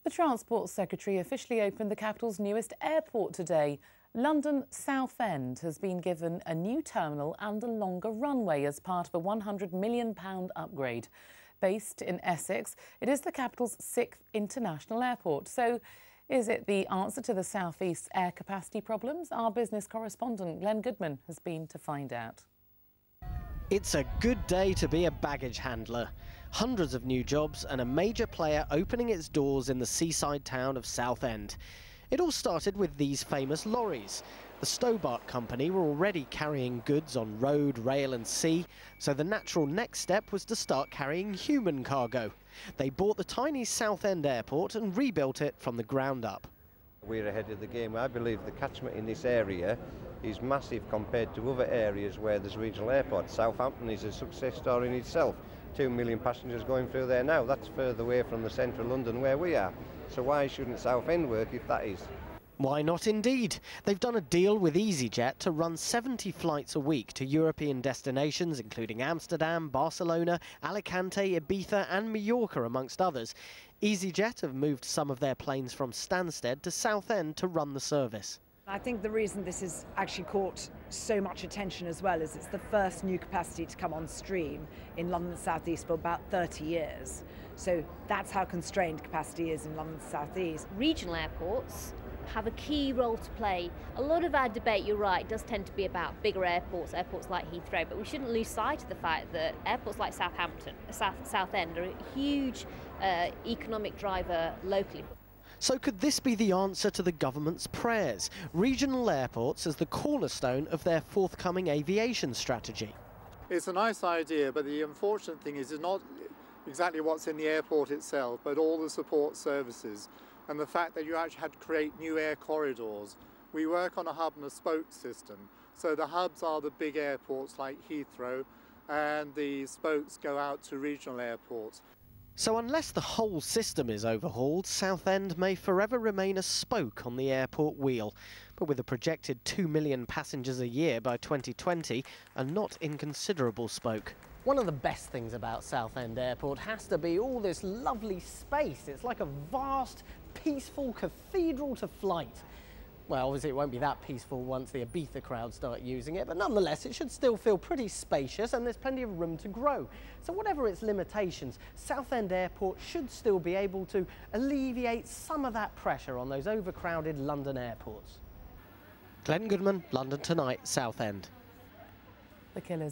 The Transport Secretary officially opened the capital's newest airport today. London Southend has been given a new terminal and a longer runway as part of a £100 million upgrade. Based in Essex, it is the capital's 6th international airport. So, is it the answer to the South East's air capacity problems? Our business correspondent Glenn Goodman has been to find out. It's a good day to be a baggage handler. Hundreds of new jobs and a major player opening its doors in the seaside town of Southend. It all started with these famous lorries. The Stobart Company were already carrying goods on road, rail and sea, so the natural next step was to start carrying human cargo. They bought the tiny Southend Airport and rebuilt it from the ground up. We're ahead of the game. I believe the catchment in this area is massive compared to other areas where there's regional airports. Southampton is a success story in itself. 2 million passengers going through there now. That's further away from the central London where we are. So why shouldn't Southend work if that is? Why not indeed? They've done a deal with EasyJet to run 70 flights a week to European destinations including Amsterdam, Barcelona, Alicante, Ibiza and Mallorca amongst others. EasyJet have moved some of their planes from Stansted to Southend to run the service. I think the reason this has actually caught so much attention as well is it's the first new capacity to come on stream in London South East for about 30 years. So that's how constrained capacity is in London South East. Regional airports have a key role to play. A lot of our debate, you're right, does tend to be about bigger airports, airports like Heathrow, but we shouldn't lose sight of the fact that airports like Southend are a huge economic driver locally. So could this be the answer to the government's prayers? Regional airports as the cornerstone of their forthcoming aviation strategy. It's a nice idea, but the unfortunate thing is it's not exactly what's in the airport itself, but all the support services and the fact that you actually had to create new air corridors. We work on a hub and a spoke system, so the hubs are the big airports like Heathrow and the spokes go out to regional airports. So unless the whole system is overhauled, Southend may forever remain a spoke on the airport wheel. But with a projected 2 million passengers a year by 2020, a not inconsiderable spoke. One of the best things about Southend Airport has to be all this lovely space. It's like a vast, peaceful cathedral to flight. Well, obviously it won't be that peaceful once the Ibiza crowd start using it, but nonetheless it should still feel pretty spacious and there's plenty of room to grow. So whatever its limitations, Southend Airport should still be able to alleviate some of that pressure on those overcrowded London airports. Glenn Goodman, London Tonight, Southend. The killers